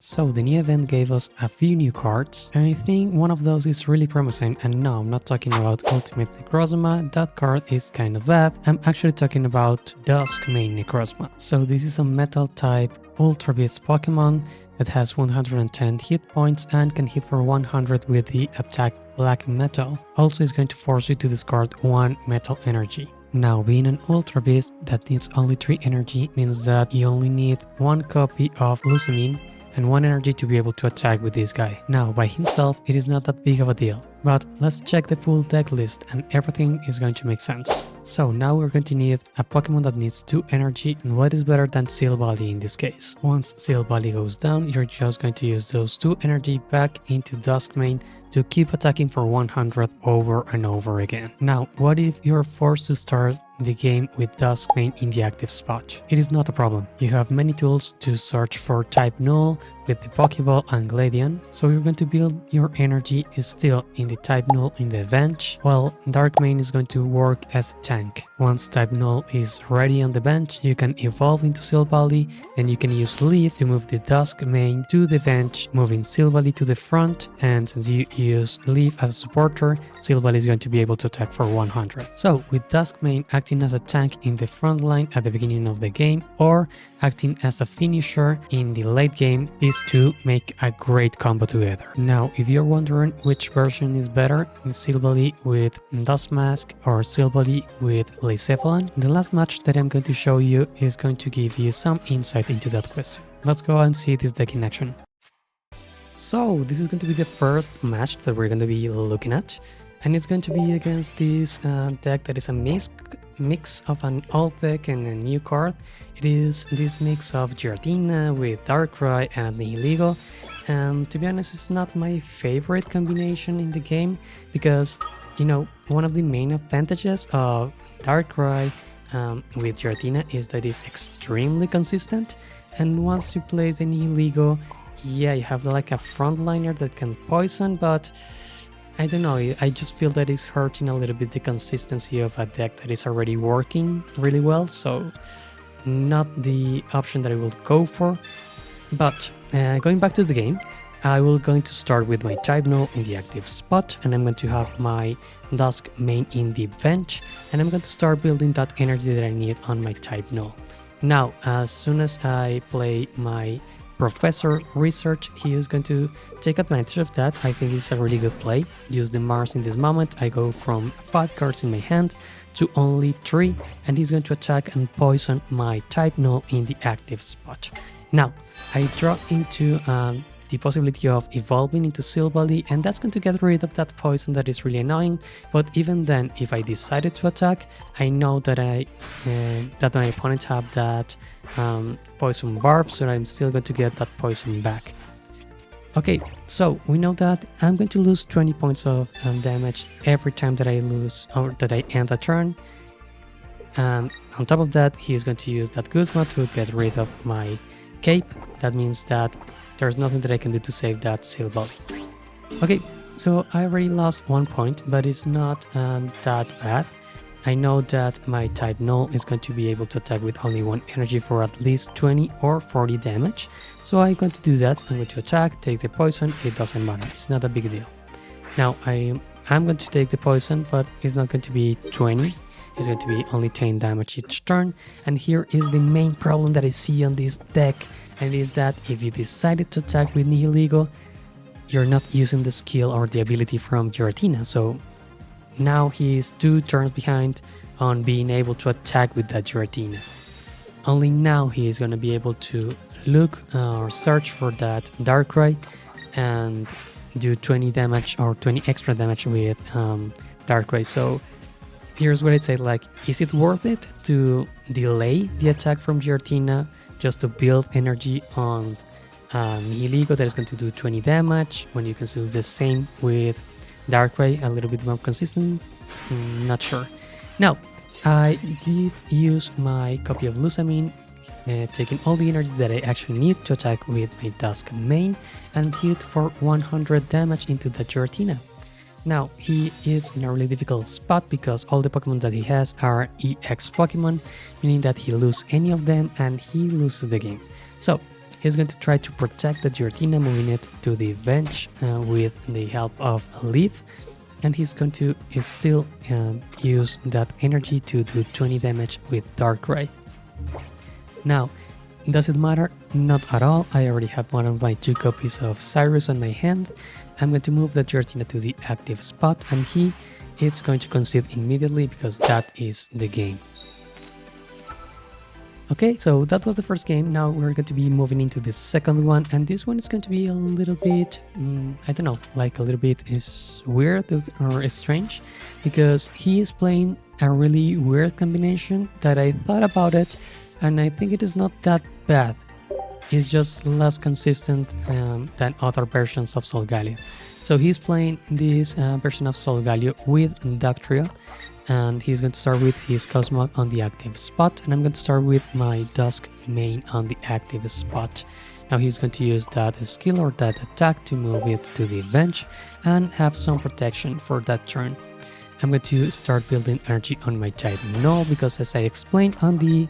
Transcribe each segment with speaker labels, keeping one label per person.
Speaker 1: So the new event gave us a few new cards, and I think one of those is really promising. And no, I'm not talking about Ultimate Necrozma, that card is kind of bad. I'm actually talking about Dusk Mane Necrozma. So this is a metal type Ultra Beast Pokemon that has 110 hit points and can hit for 100 with the attack Black Metal. Also is going to force you to discard 1 Metal Energy. Now, being an Ultra Beast that needs only 3 energy means that you only need 1 copy of Lusamine and 1 energy to be able to attack with this guy. Now, by himself, it is not that big of a deal. But let's check the full deck list and everything is going to make sense. So now we're going to need a Pokemon that needs 2 energy, and what is better than Silvally in this case? Once Silvally goes down, you're just going to use those 2 energy back into Dusk Mane to keep attacking for 100 over and over again. Now, what if you're forced to start the game with Dusk Mane in the active spot? It is not a problem. You have many tools to search for type null with the Pokeball and Gladion, so you're going to build your energy still in the type null in the bench, while Dark Mane is going to work as a tank. Once type null is ready on the bench, you can evolve into Silvally, then you can use Leaf to move the Dusk Mane to the bench, moving Silvally to the front, and since you use Leaf as a supporter, Silvally is going to be able to attack for 100. So with Dusk Mane acting as a tank in the front line at the beginning of the game, or acting as a finisher in the late game, these two make a great combo together. Now, if you're wondering which version is better, Silvally with Duskmask or Silvally with Lycephalon, the last match that I'm going to show you is going to give you some insight into that question. Let's go and see this deck in action. So this is going to be the first match that we're going to be looking at, and it's going to be against this deck that is a mix of an old deck and a new card. It is this mix of Giratina with Darkrai and Nihilego, and to be honest, it's not my favorite combination in the game because, you know, one of the main advantages of Darkrai with Giratina is that it's extremely consistent, and once you place the Nihilego, yeah, you have like a frontliner that can poison, but I don't know, I just feel that it's hurting a little bit the consistency of a deck that is already working really well, so not the option that I will go for. But going back to the game, I will going to start with my type null in the active spot, and I'm going to have my Dusk Mane in the bench, and I'm going to start building that energy that I need on my type null. Now, as soon as I play my Professor Research, he is going to take advantage of that. I think it's a really good play. Use the Mars in this moment. I go from 5 cards in my hand to only 3, and he's going to attack and poison my type null in the active spot. Now, I draw into the possibility of evolving into Silvally, and that's going to get rid of that poison that is really annoying. But even then, if I decided to attack, I know that that my opponent have that poison barb, so I'm still going to get that poison back. Okay, so we know that I'm going to lose 20 points of damage every time that I lose or that I end a turn. And on top of that, he is going to use that Guzma to get rid of my cape. That means that there's nothing that I can do to save that Silvally. Okay, so I already lost 1 point, but it's not that bad. I know that my type null is going to be able to attack with only 1 energy for at least 20 or 40 damage. So I'm going to do that. I'm going to attack, take the poison, it doesn't matter, it's not a big deal. Now I'm going to take the poison, but it's not going to be 20. It's going to be only 10 damage each turn. And here is the main problem that I see on this deck, and it is that if you decided to attack with Nihilego, you're not using the skill or the ability from Giratina. So now he's 2 turns behind on being able to attack with that Giratina. Only now he is going to be able to look or search for that Darkrai and do 20 damage or 20 extra damage with Darkrai. So here's what I say, like, is it worth it to delay the attack from Giratina just to build energy on Nihilego that is going to do 20 damage when you can do the same with Darkrai, a little bit more consistent? Not sure. Now, I did use my copy of Lusamine, taking all the energy that I actually need to attack with my Dusk Mane and hit for 100 damage into the Giratina. Now, he is in a really difficult spot because all the Pokemon that he has are EX Pokemon, meaning that he loses any of them and he loses the game. So, He's going to try to protect the Giratina, moving it to the bench with the help of a leaf. And he's going to still use that energy to do 20 damage with Darkrai. Now, does it matter? Not at all. I already have one of my 2 copies of Cyrus on my hand. I'm going to move the Giratina to the active spot, and he is going to concede immediately because that is the game. Okay, so that was the first game. Now we're going to be moving into the second one, and this one is going to be a little bit, I don't know, like a little bit is weird or strange, because he is playing a really weird combination that I thought about it, and I think it is not that bad. It's just less consistent than other versions of Solgaleo. So he's playing this version of Solgaleo with Dugtrio, and he's going to start with his Cosmog on the active spot, and I'm going to start with my Dusk Mane on the active spot. Now he's going to use that skill or that attack to move it to the bench and have some protection for that turn. I'm going to start building energy on my type Null because, as I explained on the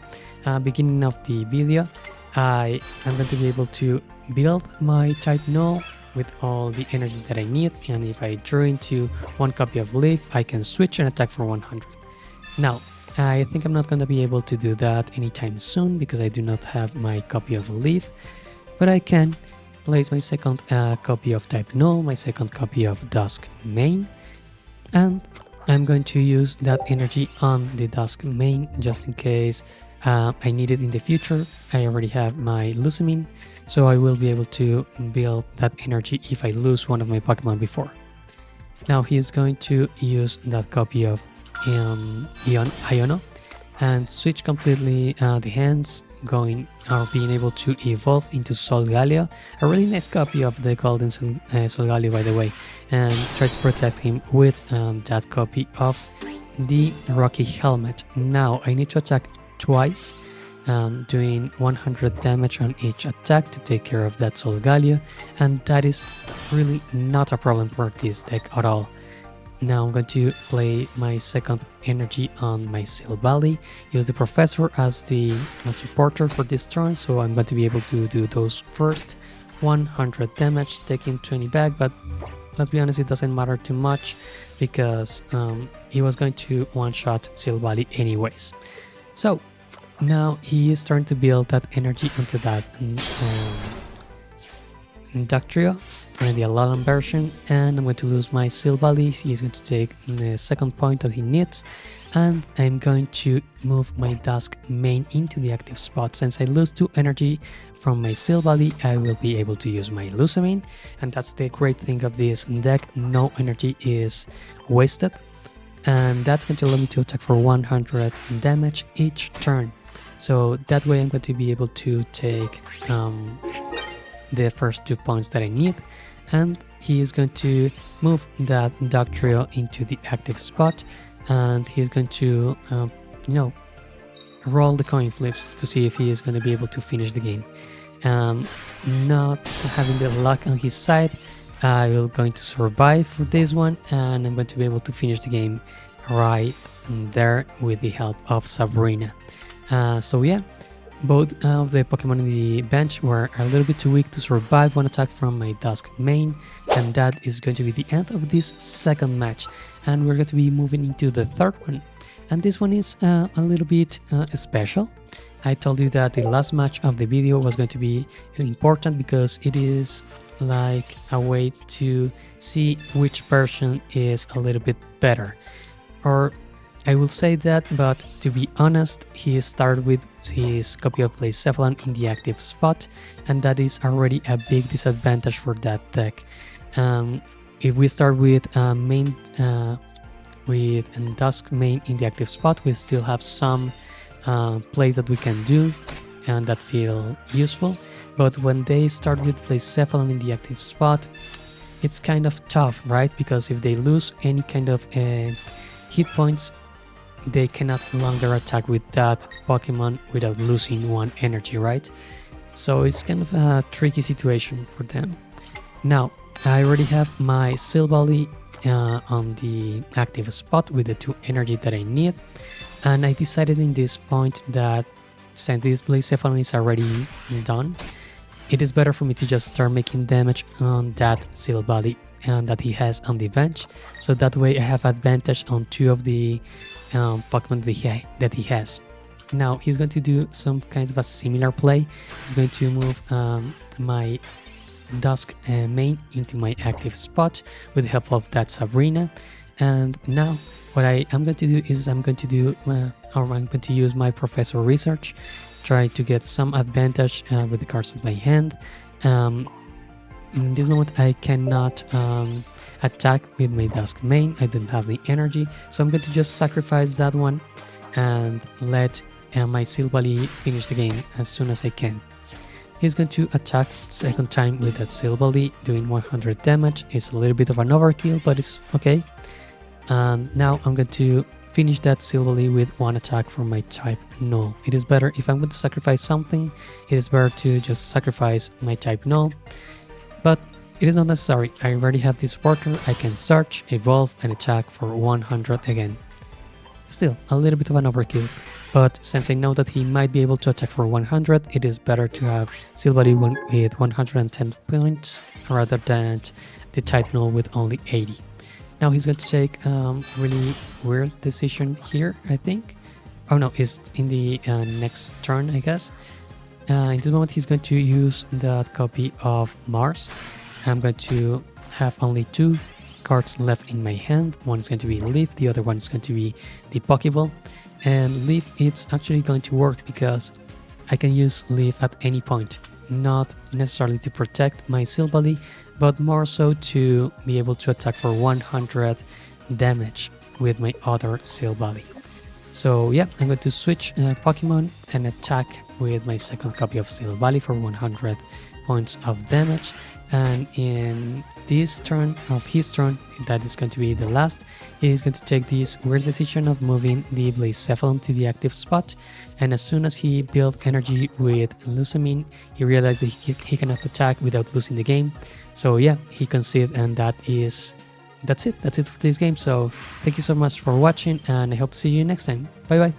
Speaker 1: beginning of the video, I am going to be able to build my type Null with all the energy that I need, and if I drew into 1 copy of Leaf, I can switch and attack for 100. Now, I think I'm not going to be able to do that anytime soon because I do not have my copy of Leaf, but I can place my second copy of type Null, my second copy of Dusk Mane, and I'm going to use that energy on the Dusk Mane just in case I need it in the future. I already have my Lusamine, so I will be able to build that energy if I lose one of my Pokemon before. Now he is going to use that copy of Iono and switch completely the hands, being able to evolve into Solgaleo, a really nice copy of the Golden Solgaleo, by the way, and try to protect him with that copy of the Rocky Helmet. Now I need to attack twice, doing 100 damage on each attack to take care of that Solgaleo, and that is really not a problem for this deck at all. Now I'm going to play my second energy on my Silvally, use the Professor as the supporter for this turn, so I'm going to be able to do those first 100 damage, taking 20 back, but let's be honest, it doesn't matter too much because he was going to one-shot Silvally anyways. So now he is starting to build that energy into that Dugtrio and the Alolan version, and I'm going to lose my Silvally. He's going to take the second point that he needs, and I'm going to move my Dusk Mane into the active spot. Since I lose 2 energy from my Silvally, I will be able to use my Lusamine, and that's the great thing of this deck. No energy is wasted, and that's going to allow me to attack for 100 damage each turn. So that way I'm going to be able to take the first 2 points that I need, and he is going to move that Dugtrio into the active spot, and he's going to roll the coin flips to see if he is going to be able to finish the game. Not having the luck on his side, I'm going to survive for this one, and I'm going to be able to finish the game right there with the help of Sabrina. So yeah, both of the Pokemon in the bench were a little bit too weak to survive one attack from my Dusk Mane, and that is going to be the end of this second match, and we're going to be moving into the third one. And this one is a little bit special. I told you that the last match of the video was going to be important because it is like a way to see which version is a little bit better, or I will say that, but to be honest, he started with his copy of Blacephalon in the active spot, and that is already a big disadvantage for that deck. If we start with Dusk Mane in the active spot, we still have some plays that we can do and that feel useful, but when they start with Blacephalon in the active spot, it's kind of tough, right? Because if they lose any kind of hit points, they cannot longer attack with that Pokemon without losing 1 energy, right? So it's kind of a tricky situation for them. Now, I already have my Silvally on the active spot with the 2 energy that I need, and I decided in this point that since this Blacephalon is already done, it is better for me to just start making damage on that Silvally and that he has on the bench, so that way I have advantage on two of the Pokemon that he has. Now he's going to do some kind of a similar play. He's going to move my Dusk Mane into my active spot with the help of that Sabrina. And now what I am going to do is I'm going to use my Professor Research, try to get some advantage with the cards in my hand. In this moment I cannot attack with my Dusk Mane, I don't have the energy, so I'm going to just sacrifice that one and let my Silvally finish the game as soon as I can. He's going to attack second time with that Silvally, doing 100 damage. It's a little bit of an overkill, but it's okay. And now I'm going to finish that Silvally with one attack for my type Null. It is better, if I'm going to sacrifice something, it is better to just sacrifice my type Null. But it is not necessary, I already have this water, I can search, evolve and attack for 100 again. Still, a little bit of an overkill, but since I know that he might be able to attack for 100, it is better to have Silvally with 110 points rather than the type Null with only 80. Now he's going to take a really weird decision here, I think. Oh no, it's in the next turn, I guess. In this moment he's going to use that copy of Mars. I'm going to have only two cards left in my hand. One is going to be Leaf, the other one is going to be the Pokeball. And Leaf, it's actually going to work because I can use Leaf at any point, not necessarily to protect my Silvally, but more so to be able to attack for 100 damage with my other Silvally. So yeah, I'm going to switch Pokemon and attack with my second copy of Silvally for 100 points of damage. And in this turn of his turn, that is going to be the last, he is going to take this weird decision of moving the Blacephalon to the active spot. And as soon as he built energy with Lusamine, he realized that he cannot attack without losing the game. So yeah, he conceded, and that's it for this game. So thank you so much for watching, and I hope to see you next time. Bye bye.